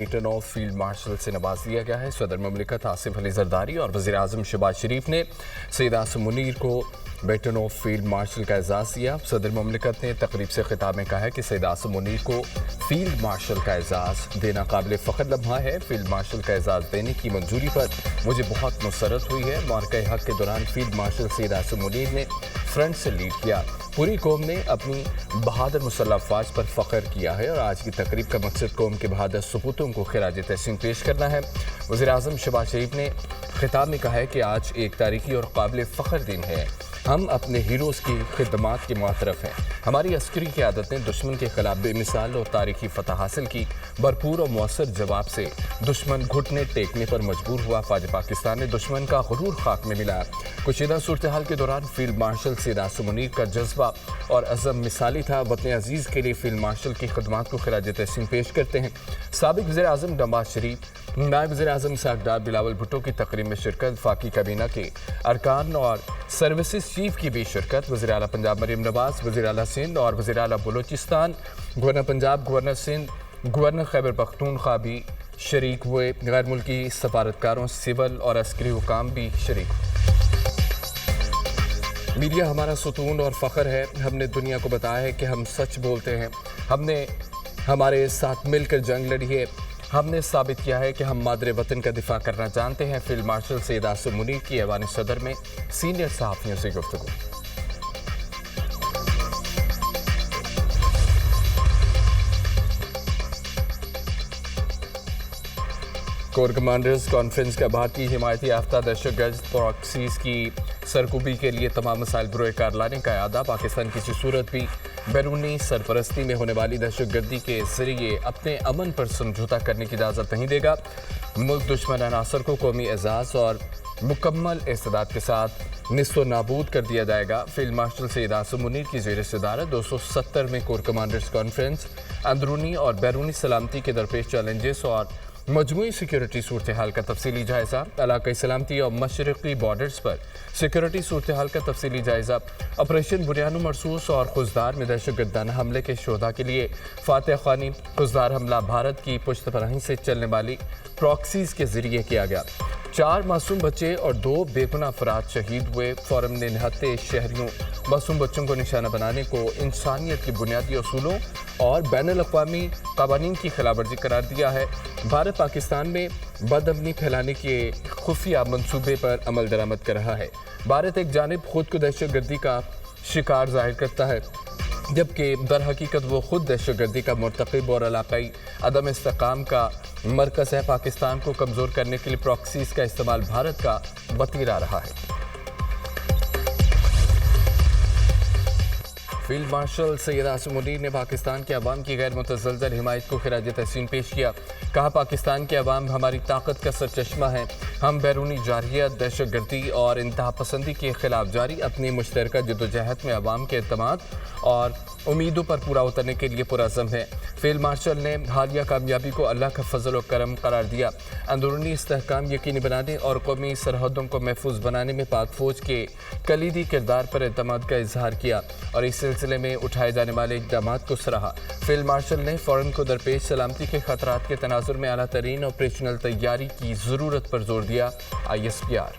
Return of field marshal से नवाज दिया गया है। सदर ममलिकत आसिफ अली जरदारी और वज़ीर आज़म शहबाज शरीफ ने सैयद आसिम मुनीर को बैटन ऑफ फील्ड मार्शल का एजाज़ दिया। सदर ममलिकत ने तकरीब से खिताब में कहा है कि सैयद आसिम मुनीर को फील्ड मार्शल का एजाज़ देना काबिल फ़ख्र लम्हा है। फील्ड मार्शल का एजाज़ देने की मंजूरी पर मुझे बहुत मुसरत हुई है। मार्का हक के दौरान फील्ड मार्शल सैयद आसिम मुनीर ने फ्रंट से लीड किया। पूरी कौम ने अपनी बहादुर मुसल्लह अफ़वाज पर फ़ख्र किया है और आज की तकरीब का मकसद कौम के बहादुर सपूतों को खिराज तहसीन पेश करना है। वज़ीर आज़म शहबाज शरीफ ने खिताब में कहा है कि आज एक तारीखी और काबिल फ़ख्र दिन है। हम अपने हीरोज़ की खिदमात के मुतरफ़ हैं। हमारी अस्करी क़यादत ने दुश्मन के खिलाफ बेमिसाल और तारीखी फ़तह हासिल की। भरपूर और मौसर जवाब से दुश्मन घुटने टेकने पर मजबूर हुआ। फ़ौज पाकिस्तान ने दुश्मन का गुरूर खाक में मिला। कुशीदा सूरत हाल के दौरान फील्ड मार्शल सैयद आसिम मुनीर का जज्बा और अज़म मिसाली था। वतन अजीज़ के लिए फील्ड मार्शल की खिदमात को खिराज तहसीन पेश करते हैं। साबिक़ वज़ीर आज़म नवाज शरीफ, नायब वज़ीर आज़म इसहाक़ डार, बिलावल भुट्टो की तकरीब में शिरकत। वफाकी काबीना के अरकान और सर्विसेज चीफ की भी शिरकत। वज़ीर आला पंजाब मरीम नवाज़, वज़ीर आला सिंध और वज़ीर आला Balochistan, governor Punjab, governor Sindh, governor Khyber Pakhtunkhwa भी शरीक हुए। गैर मुल्की सफारतकारों, सिविल और अस्करी हुकाम भी शरीक। मीडिया हमारा सुतून और फ़ख्र है। हमने दुनिया को बताया है कि हम सच बोलते हैं। हमने हमारे साथ मिलकर जंग लड़ी है। हमने साबित किया है कि हम मादरे वतन का दिफा करना जानते हैं। फील्ड मार्शल सैयद आसिम मुनीर की ऐवान सदर में सीनियर सहाफ़ियों से गुफ्तगू। कोर कमांडर्स कॉन्फ्रेंस का भारतीय हिमायती याफ्ता दहशतगर्द प्रॉक्सीज की सरकुबी के लिए तमाम मसाइल बरोए कार लाने का इरादा। पाकिस्तान किसी सूरत भी बैरूनी सरपरस्ती में होने वाली दहशतगर्दी के जरिए अपने अमन पर समझौता करने की इजाज़त नहीं देगा। मुल्क दुश्मन अनासर को कौमी एजाज़ और मुकम्मल इस्तेदाद के साथ निस्तो नाबूद कर दिया जाएगा। फील्ड मार्शल सैयद आसिम मुनीर की ज़ेर सदारत 270 में कोर कमांडर्स कॉन्फ्रेंस अंदरूनी और बैरूनी सलामती के दरपेश चैलेंजेस और मजमूई सिक्योरिटी सूरत हाल का तफसीली जायज़ा। इलाक़ाई सलामती और मशरक़ी बॉर्डर्स पर सिक्योरिटी सूरत हाल का तफसीली जायज़ा। ऑपरेशन बुनियाद मरसूस और खुजदार में दहशतगर्दाना हमले के शोधा के लिए फातह ख़ानी खुजदार हमला भारत की पुश्तपनाही से चलने वाली प्रॉक्सीज़ के ज़रिए किया गया। 4 मासूम बच्चे और 2 बेगुनाह अफराद शहीद हुए। फोरम ने निहत्ते शहरियों मासूम बच्चों को निशाना बनाने को इंसानियत के बुनियादी असूलों और बैनुल-अक़वामी क़वानीन की खिलाफवर्जी करार दिया है। भारत पाकिस्तान में बदअमनी फैलाने के खुफिया मंसूबे पर अमल दरामद कर रहा है। भारत एक जानिब खुद को दहशतगर्दी का शिकार जाहिर करता है, जबकि दर हकीकत वो खुद दहशतगर्दी का मुर्तकिब और इलाक़ाई अदम इस्तेकाम का मरकज़ है। पाकिस्तान को कमज़ोर करने के लिए प्रॉक्सीज़ का इस्तेमाल भारत का वतीरा रहा है। फील्ड मार्शल सैयद आसिम मुनीर ने पाकिस्तान के अवाम की गैर मुतज़लज़ल हिमायत को खिराज तहसीन पेश किया। कहा, पाकिस्तान के अवाम हमारी ताकत का सरचश्मा है। हम बैरूनी जारहियत, दहशतगर्दी और इंतहा पसंदी के खिलाफ जारी अपनी मुश्तरका जदोजहद में अवाम के एतमाद और उम्मीदों पर पूरा उतरने के लिए पुरअज़म है। फील्ड मार्शल ने हालिया कामयाबी को अल्लाह का फजल और करम करार दिया। अंदरूनी इस्तेहकाम यकीनी बनाने और कौमी सरहदों को महफूज बनाने में पाक फ़ौज के कलीदी किरदार पर एतमाद का इजहार किया और इस सिलसिले में उठाए जाने वाले इक़दाम को सराहा। फील्ड मार्शल ने फ़ौरन को दरपेश सलामती के खतरात के तनाजुर में आला तरीन ऑपरेशनल तैयारी की ज़रूरत पर जोर दिया। ISPR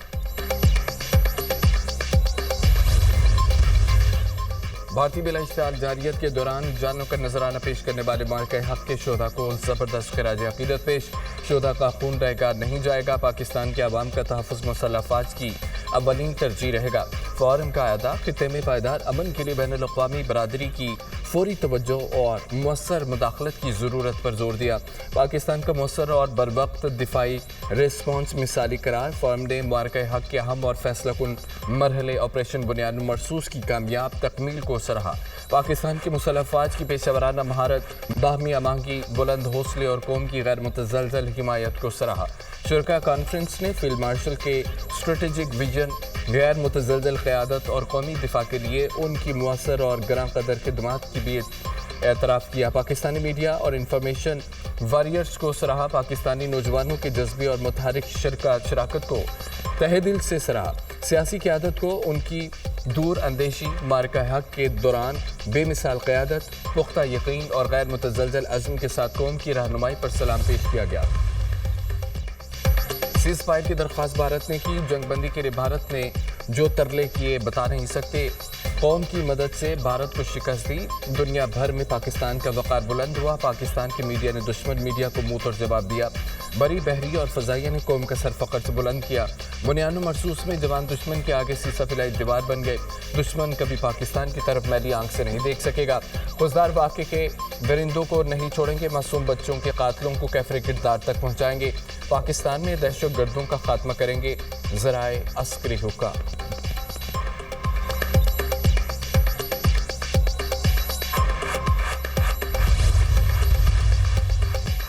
भारतीय बिला इश्तिहार जारियत के दौरान जानों का नजराना पेश करने वाले मार्का हक के शोधा को ज़बरदस्त खिराज अक़ीदत पेश। शोधा का खून रहेगा नहीं जाएगा। पाकिस्तान के अवाम का तहफ़्फ़ुज़ मुसल्लह अफ़वाज की अव्वलीन तरजीह रहेगा। फ़ौरन का अदा खित्ते में पायदार अमन के लिए बैनुल-अक़वामी बरादरी की फौरी तवज्जो और मुअस्सर मुदाखलत की ज़रूरत पर जोर दिया। पाकिस्तान का मुअस्सर और बरवक्त दिफाई रिस्पॉन्स मिसाली करार। फ़ौरन ने मार्का हक के अहम और फैसलाकुन मरहले ऑपरेशन बुनियाद मरसूस की कामयाब तकमील को सराहा। पाकिस्तान की मुसल्लह अफ़वाज की पेशेवराना महारत, बाहमी अमांगी, बुलंद हौसले और कौम की गैर मुतज़लज़ल हिमायत को सराहा। शुरका कॉन्फ्रेंस ने फील्ड मार्शल के स्ट्रेटेजिक विजन, गैर मुतज़लज़ल क़यादत और कौमी दिफा के लिए उनकी मुअस्सर और गरां कदर खिदमात की भी एतराफ़ किया। पाकिस्तानी मीडिया और इंफॉर्मेशन वॉरियर्स को सराहा। पाकिस्तानी नौजवानों के जज्बे और मुतहरिक शराकत को तहे दिल से सराहा। सियासी क़यादत को उनकी दूर अंदेशी मार्का हक के दौरान बेमिसाल क़यादत, पुख्ता यकीन और गैर मुतज़लज़ल अज़्म के साथ कौम की रहनुमाई पर सलाम पेश किया गया। सीज़ फायर की दरख्वास्त भारत ने की। जंगबंदी के लिए भारत ने जो तरले किए बता नहीं सकते। कौम की मदद से भारत को शिकस्त दी। दुनिया भर में पाकिस्तान का वक़ार बुलंद हुआ। पाकिस्तान के मीडिया ने दुश्मन मीडिया को मुंह तोड़ जवाब दिया। बरी बहरी और फ़ज़ाइया ने कौम का सर फ़ख्र से बुलंद किया। बुनियान मरसूस में जवान दुश्मन के आगे सीसा फिलाई दीवार बन गए। दुश्मन कभी पाकिस्तान की तरफ मैली आंख से नहीं देख सकेगा। खुजदार वाक़े के दरिंदों को नहीं छोड़ेंगे। मासूम बच्चों के कातलों को कैफरे किरदार तक पहुँचाएंगे। पाकिस्तान में दहशत गर्दों का खात्मा करेंगे। ज़राए अस्करी हुक्का।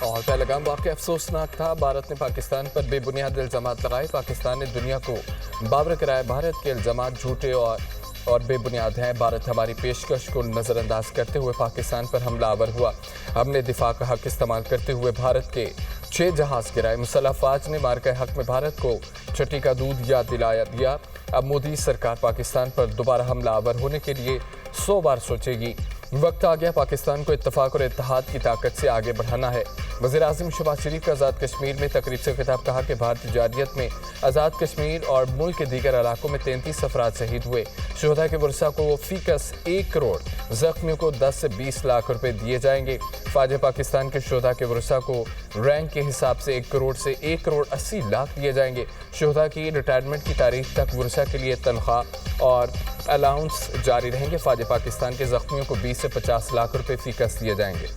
और पहलगाम वाक़या अफसोसनाक था। भारत ने पाकिस्तान पर बेबुनियाद इल्ज़ामात लगाए। पाकिस्तान ने दुनिया को बावर कराया भारत के इल्ज़ामात झूठे और बेबुनियाद हैं। भारत हमारी पेशकश को नज़रअंदाज करते हुए पाकिस्तान पर हमलावर हुआ। हमने दिफा का हक इस्तेमाल करते हुए भारत के 6 जहाज़ गिराए। मुसल्लह अफ़वाज ने मार्का हक में भारत को छठी का दूध याद दिलाया दिया। अब मोदी सरकार पाकिस्तान पर दोबारा हमलावर होने के लिए 100 बार सोचेगी। वक्त आ गया पाकिस्तान को इत्तफाक और इत्तेहाद की ताकत से आगे बढ़ाना है। वज़ीर-ए-आज़म शहबाज शरीफ का आज़ाद कश्मीर में तकरीब से खिताब। कहा कि भारतीय जारियत में आज़ाद कश्मीर और मुल्क के दीगर इलाकों में 33 अफराद शहीद हुए। शुहदा के वर्सा को फ़ीकस 1 करोड़, ज़ख्मियों को 10 से 20 लाख रुपए दिए जाएंगे। फ़ौज पाकिस्तान के शुहदा के वर्सा को रैंक के हिसाब से 1 करोड़ से 1 करोड़ 80 लाख दिए जाएंगे। शुहदा की रिटायरमेंट की तारीख तक वर्सा के लिए तनख्वाह और अलाउंस जारी रहेंगे। फ़ौज पाकिस्तान के ज़ख्मियों को 20 से 50 लाख रुपए फ़ीकस दिए जाएंगे।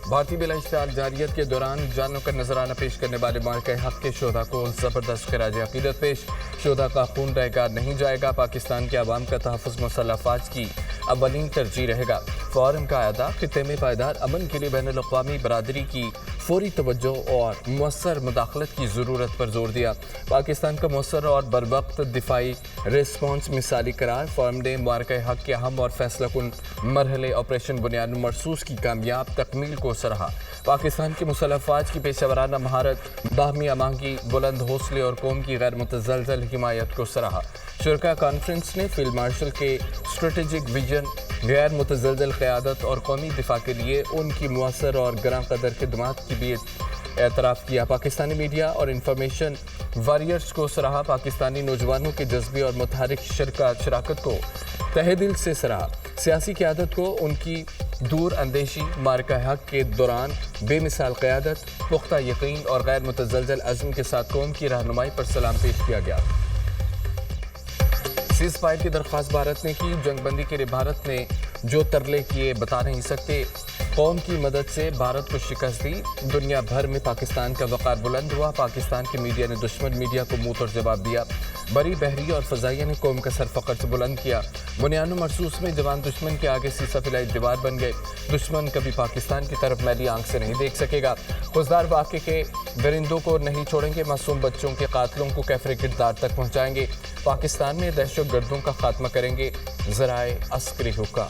भारतीय बिला इश्तिहार जारियत के दौरान जानों का नजराना पेश करने वाले मार्का हक के शोधा को ज़बरदस्त खराज अकीदत पेश। शोधा का खून रहेगा नहीं जाएगा। पाकिस्तान के अवाम का तहफ़्फ़ुज़ मुसल्लह अफ़वाज की अव्वलीन तरजीह रहेगा। फ़ौरन का अदा खित्ते में पायदार अमन के लिए बैनुल अक़वामी बरादरी की फौरी तवज्जो और मुअस्सर मुदाखलत की ज़रूरत पर जोर दिया। पाकिस्तान का मुअस्सर और बरवक्त दिफाई रिस्पॉन्स मिसाली करार। फॉर्म ने मार्का हक के अहम और फैसलाकुन मरहले ऑपरेशन बुनियाद मरसूस की कामयाब तकमील को सराहा। पाकिस्तान की मुसल्लह अफ़वाज की पेशेवराना महारत, बाहमी अमांगी, बुलंद हौसले और कौम की गैर मुतज़लज़ल हिमायत को सराहा। शुरका कॉन्फ्रेंस ने फील्ड मार्शल के स्ट्रेटेजिक विजन, गैर मुतज़लज़ल क़यादत और कौमी दिफा के लिए उनकी मुअस्सर और गरां कदर खिदमात की भी एतराफ़ किया। पाकिस्तानी मीडिया और इंफॉर्मेशन वॉरियर्स को सराहा। पाकिस्तानी नौजवानों के जज्बे और मुतहरिक शराकत को तहे दिल से सराहा। सियासी क़यादत को उनकी दूर अंदेशी मार्का हक के दौरान बेमिसाल क़यादत, पुख्ता यकीन और गैर मुतज़लज़ल अज़्म के साथ कौम की रहनुमाई पर सलाम पेश किया गया। सीज़ फायर की दरख्वास्त भारत ने की। जंगबंदी के लिए भारत ने जो तरले किए बता नहीं सकते। कौम की मदद से भारत को शिकस्त दी। दुनिया भर में पाकिस्तान का वक़ार बुलंद हुआ। पाकिस्तान के मीडिया ने दुश्मन मीडिया को मुंह तोड़ जवाब दिया। बरी बहरी और फ़ज़ाइया ने कौम का सर फ़ख्र से बुलंद किया। बुनियान मरसूस में जवान दुश्मन के आगे सीसा फिलाई दीवार बन गए। दुश्मन कभी पाकिस्तान की तरफ मैली आंख से नहीं देख सकेगा। खुजदार वाक़े के दरिंदों को नहीं छोड़ेंगे। मासूम बच्चों के कातलों को कैफरे किरदार तक पहुँचाएंगे। पाकिस्तान में दहशत गर्दों का खात्मा करेंगे। ज़राए अस्करी हुक्का।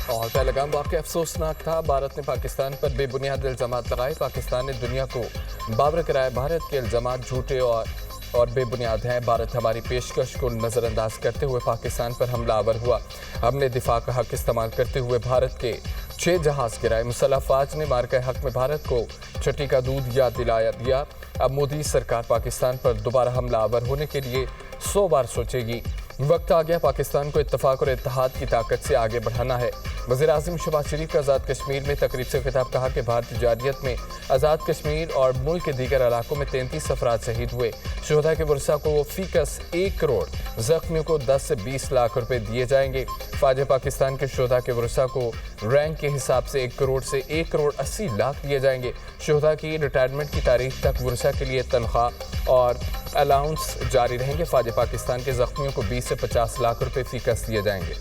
और पहलगाम वाक़या अफसोसनाक था। भारत ने पाकिस्तान पर बेबुनियाद इल्ज़ामात लगाए। पाकिस्तान ने दुनिया को बावर कराया भारत के इल्ज़ामात झूठे और बेबुनियाद हैं। भारत हमारी पेशकश को नज़रअंदाज करते हुए पाकिस्तान पर हमलावर हुआ। हमने दिफा का हक इस्तेमाल करते हुए भारत के 6 जहाज़ गिराए। मुसल्लह अफ़वाज ने मार्का हक में भारत को छठी का दूध याद दिलाया दिया। अब मोदी सरकार पाकिस्तान पर दोबारा हमलावर होने के लिए 100 बार सोचेगी। वक्त आ गया पाकिस्तान को इत्तफाक और इत्तेहाद की ताकत से आगे बढ़ाना है। वज़ीर-ए-आज़म शहबाज शरीफ का आज़ाद कश्मीर में तकरीब से खिताब। कहा कि भारतीय जारियत में आज़ाद कश्मीर और मुल्क के दीगर इलाकों में 33 अफराद शहीद हुए। शुहदा के वर्सा को फ़ीकस 1 करोड़, ज़ख्मियों को 10 से 20 लाख रुपए दिए जाएंगे। फ़ौज पाकिस्तान के शुहदा के वर्सा को रैंक के हिसाब से 1 करोड़ से 1 करोड़ 80 लाख दिए जाएंगे। शुहदा की रिटायरमेंट की तारीख तक वर्सा के लिए तनख्वाह और अलाउंस जारी रहेंगे। फ़ौज पाकिस्तान के ज़ख्मियों को 20 से 50 लाख रुपए फ़ीकस दिए जाएंगे।